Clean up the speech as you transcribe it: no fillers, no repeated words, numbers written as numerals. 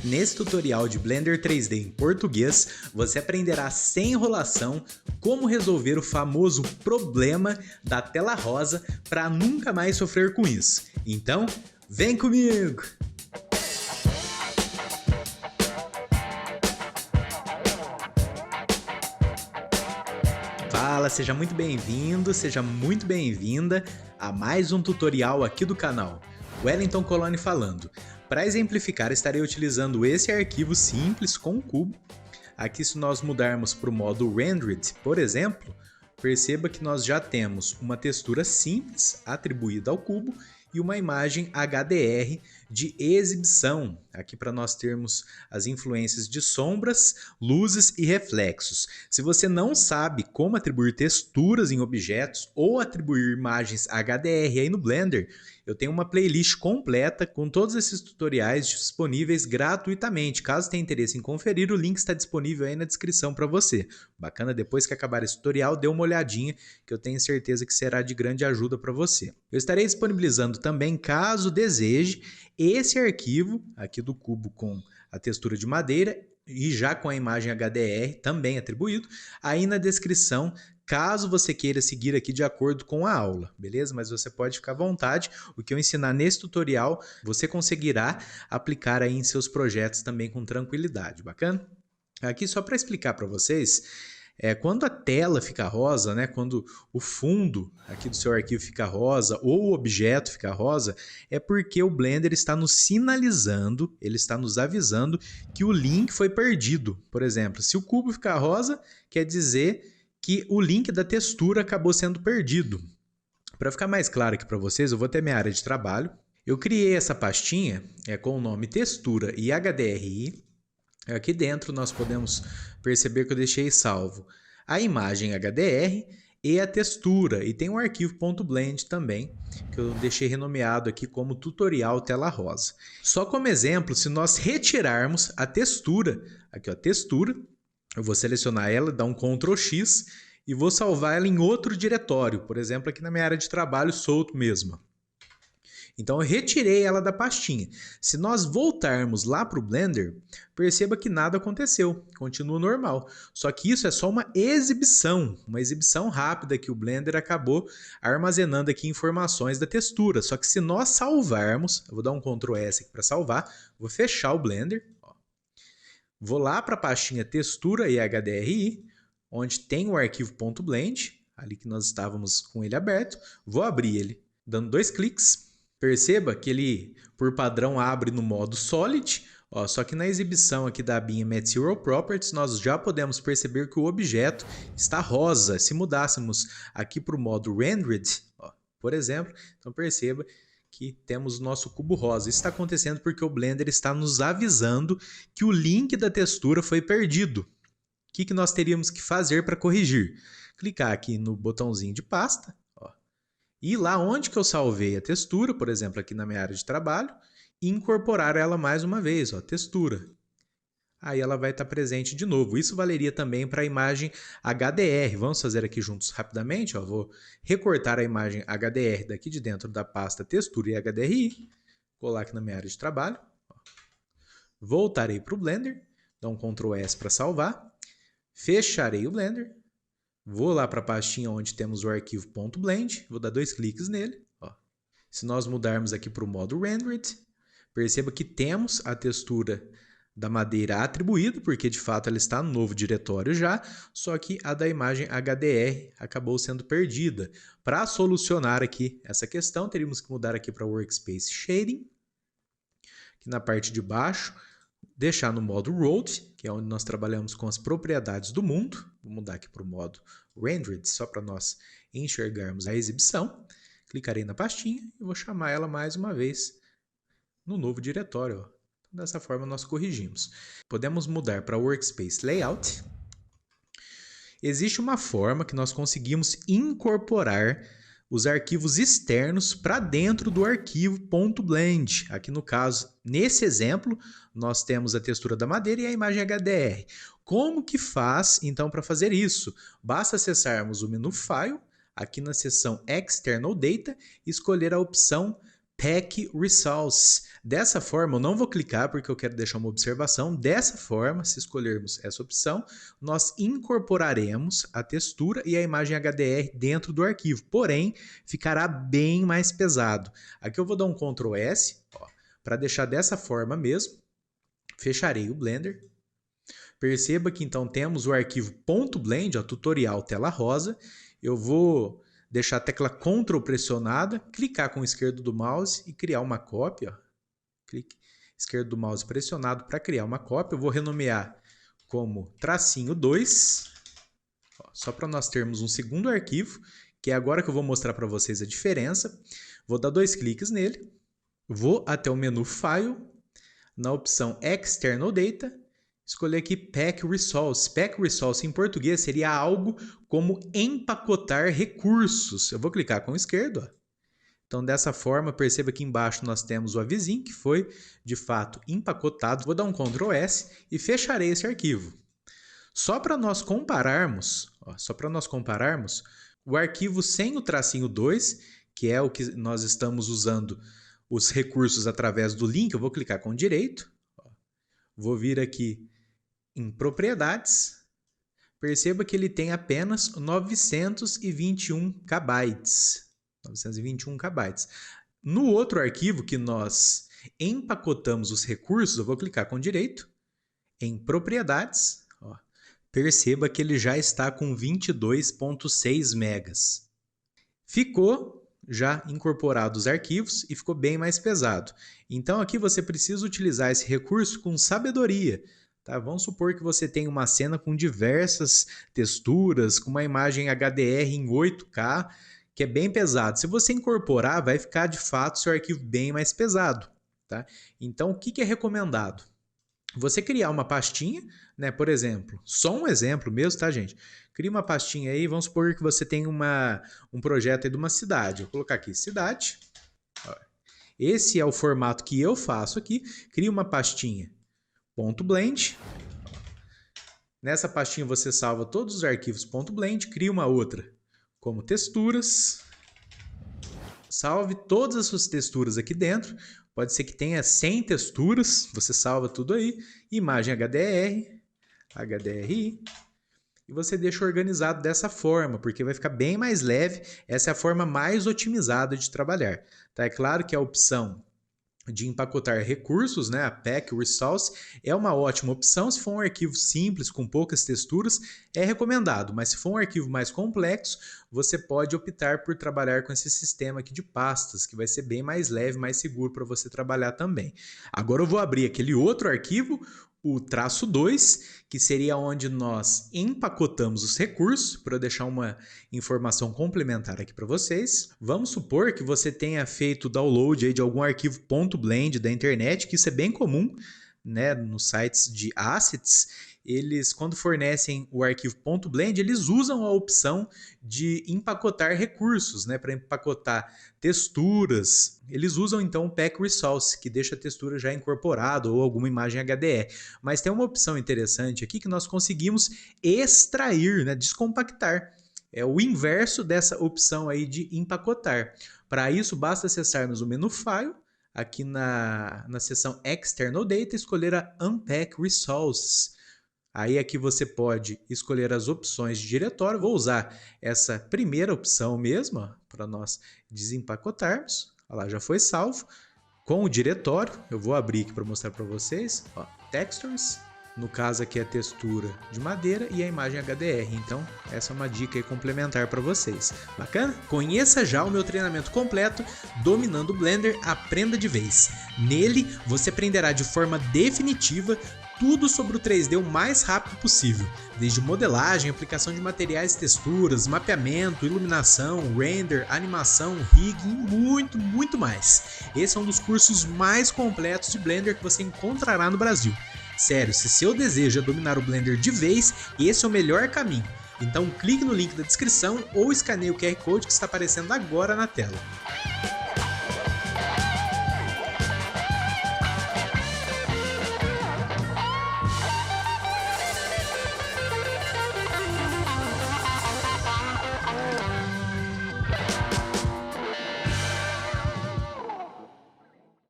Nesse tutorial de Blender 3D em português, você aprenderá sem enrolação como resolver o famoso problema da tela rosa para nunca mais sofrer com isso. Então, vem comigo! Fala, seja muito bem-vindo, seja muito bem-vinda a mais um tutorial aqui do canal. Wellington Coloni falando. Para exemplificar, estarei utilizando esse arquivo simples com o cubo. Aqui, se nós mudarmos para o modo Rendered, por exemplo, perceba que nós já temos uma textura simples atribuída ao cubo e uma imagem HDR de exibição, aqui para nós termos as influências de sombras, luzes e reflexos. Se você não sabe como atribuir texturas em objetos ou atribuir imagens HDR aí no Blender, eu tenho uma playlist completa com todos esses tutoriais disponíveis gratuitamente. Caso tenha interesse em conferir, o link está disponível aí na descrição para você. Bacana, depois que acabar esse tutorial, dê uma olhadinha que eu tenho certeza que será de grande ajuda para você. Eu estarei disponibilizando também, caso deseje, esse arquivo aqui do cubo com a textura de madeira e já com a imagem HDR também atribuído, aí na descrição, caso você queira seguir aqui de acordo com a aula, beleza? Mas você pode ficar à vontade, o que eu ensinar nesse tutorial, você conseguirá aplicar aí em seus projetos também com tranquilidade, bacana? Aqui só para explicar para vocês, quando a tela fica rosa, né, quando o fundo aqui do seu arquivo fica rosa ou o objeto fica rosa, é porque o Blender está nos sinalizando, ele está nos avisando que o link foi perdido. Por exemplo, se o cubo ficar rosa, quer dizer que o link da textura acabou sendo perdido. Para ficar mais claro aqui para vocês, eu vou ter minha área de trabalho. Eu criei essa pastinha com o nome textura e HDRI. Aqui dentro nós podemos perceber que eu deixei salvo a imagem HDR e a textura. E tem um arquivo .blend também, que eu deixei renomeado aqui como tutorial tela rosa. Só como exemplo, se nós retirarmos a textura, aqui ó, textura, eu vou selecionar ela, dar um Ctrl X e vou salvar ela em outro diretório. Por exemplo, aqui na minha área de trabalho solto mesmo. Então eu retirei ela da pastinha. Se nós voltarmos lá para o Blender, perceba que nada aconteceu, continua normal. Só que isso é só uma exibição rápida que o Blender acabou armazenando aqui informações da textura. Só que se nós salvarmos, eu vou dar um Ctrl S aqui para salvar, vou fechar o Blender, ó. Vou lá para a pastinha textura e HDRI, onde tem o arquivo .blend, ali que nós estávamos com ele aberto, vou abrir ele dando 2 cliques. Perceba que ele, por padrão, abre no modo Solid, ó, só que na exibição aqui da abinha Material Properties, nós já podemos perceber que o objeto está rosa. Se mudássemos aqui para o modo Rendered, ó, por exemplo, então perceba que temos o nosso cubo rosa. Isso está acontecendo porque o Blender está nos avisando que o link da textura foi perdido. O que nós teríamos que fazer para corrigir? Clicar aqui no botãozinho de pasta, e lá onde que eu salvei a textura, por exemplo, aqui na minha área de trabalho, e incorporar ela mais uma vez, ó, textura. Aí ela vai estar presente de novo. Isso valeria também para a imagem HDR. Vamos fazer aqui juntos rapidamente. Ó. Vou recortar a imagem HDR daqui de dentro da pasta textura e HDRI. Colar aqui na minha área de trabalho. Ó. Voltarei para o Blender. Dá um Ctrl S para salvar. Fecharei o Blender. Vou lá para a pastinha onde temos o arquivo .blend, vou dar 2 cliques nele. Ó. Se nós mudarmos aqui para o modo Rendered, perceba que temos a textura da madeira atribuída, porque de fato ela está no novo diretório já, só que a da imagem HDR acabou sendo perdida. Para solucionar aqui essa questão, teríamos que mudar aqui para Workspace Shading, aqui na parte de baixo, deixar no modo Road, que é onde nós trabalhamos com as propriedades do mundo. Vou mudar aqui para o modo Rendered, só para nós enxergarmos a exibição. Clicarei na pastinha e vou chamar ela mais uma vez no novo diretório. Ó. Então, dessa forma nós corrigimos. Podemos mudar para Workspace Layout. Existe uma forma que nós conseguimos incorporar os arquivos externos para dentro do arquivo .blend. Aqui no caso, nesse exemplo, nós temos a textura da madeira e a imagem HDR. Como que faz, então, para fazer isso? Basta acessarmos o menu File, aqui na seção External Data, e escolher a opção Pack Resource. Dessa forma, eu não vou clicar porque eu quero deixar uma observação. Dessa forma, se escolhermos essa opção, nós incorporaremos a textura e a imagem HDR dentro do arquivo. Porém, ficará bem mais pesado. Aqui eu vou dar um Ctrl S para deixar dessa forma mesmo. Fecharei o Blender. Perceba que então temos o arquivo .blend, tutorial tela rosa. Eu vou deixar a tecla Ctrl pressionada, clicar com o esquerdo do mouse e criar uma cópia. Clique esquerdo do mouse pressionado para criar uma cópia. Eu vou renomear como tracinho 2, só para nós termos um segundo arquivo, que é agora que eu vou mostrar para vocês a diferença. Vou dar 2 cliques nele, vou até o menu File, na opção External Data, escolher aqui Pack Resource. Pack Resource em português seria algo como empacotar recursos. Eu vou clicar com o esquerdo. Então, dessa forma, perceba que embaixo nós temos o avizinho que foi, de fato, empacotado. Vou dar um Ctrl S e fecharei esse arquivo. Só para nós compararmos, o arquivo sem o tracinho 2, que é o que nós estamos usando os recursos através do link, eu vou clicar com o direito. Vou vir aqui em propriedades, perceba que ele tem apenas 921 KB. No outro arquivo que nós empacotamos os recursos, eu vou clicar com direito em propriedades. Perceba que ele já está com 22.6 megas. Ficou já incorporado os arquivos e ficou bem mais pesado. Então aqui você precisa utilizar esse recurso com sabedoria. Tá? Vamos supor que você tem uma cena com diversas texturas, com uma imagem HDR em 8K, que é bem pesado. Se você incorporar, vai ficar de fato seu arquivo bem mais pesado. Tá? Então, o que é recomendado? Você criar uma pastinha, né? Por exemplo, só um exemplo mesmo, tá, gente? Cria uma pastinha aí, vamos supor que você tem um projeto aí de uma cidade. Vou colocar aqui, cidade. Esse é o formato que eu faço aqui. Cria uma pastinha .blend. Nessa pastinha você salva todos os arquivos .blend, cria uma outra como texturas. Salve todas as suas texturas aqui dentro. Pode ser que tenha 100 texturas, você salva tudo aí. Imagem HDR, HDRI. E você deixa organizado dessa forma, porque vai ficar bem mais leve. Essa é a forma mais otimizada de trabalhar. Tá? É claro que a opção de empacotar recursos, né, a Pack Resource, é uma ótima opção. Se for um arquivo simples, com poucas texturas, é recomendado. Mas se for um arquivo mais complexo, você pode optar por trabalhar com esse sistema aqui de pastas, que vai ser bem mais leve, mais seguro para você trabalhar também. Agora eu vou abrir aquele outro arquivo, o traço 2, que seria onde nós empacotamos os recursos, para eu deixar uma informação complementar aqui para vocês. Vamos supor que você tenha feito o download aí de algum arquivo .blend da internet, que isso é bem comum, né, nos sites de assets. Eles, quando fornecem o arquivo .blend, eles usam a opção de empacotar recursos, né, para empacotar texturas. Eles usam então o Pack Resource, que deixa a textura já incorporada ou alguma imagem HDR. Mas tem uma opção interessante aqui que nós conseguimos extrair, né, descompactar. É o inverso dessa opção aí de empacotar. Para isso, basta acessarmos o menu File, aqui na seção External Data, escolher a Unpack Resources. Aí aqui você pode escolher as opções de diretório. Vou usar essa primeira opção mesmo, para nós desempacotarmos. Olha lá, já foi salvo. Com o diretório, eu vou abrir aqui para mostrar para vocês. Ó, Textures. No caso aqui é a textura de madeira e a imagem HDR. Então essa é uma dica aí complementar para vocês. Bacana? Conheça já o meu treinamento completo Dominando o Blender, aprenda de vez. Nele você aprenderá de forma definitiva tudo sobre o 3D o mais rápido possível, desde modelagem, aplicação de materiais e texturas, mapeamento, iluminação, render, animação, rig e muito mais. Esse é um dos cursos mais completos de Blender que você encontrará no Brasil. Sério, se seu desejo é dominar o Blender de vez, esse é o melhor caminho. Então clique no link da descrição ou escaneie o QR Code que está aparecendo agora na tela.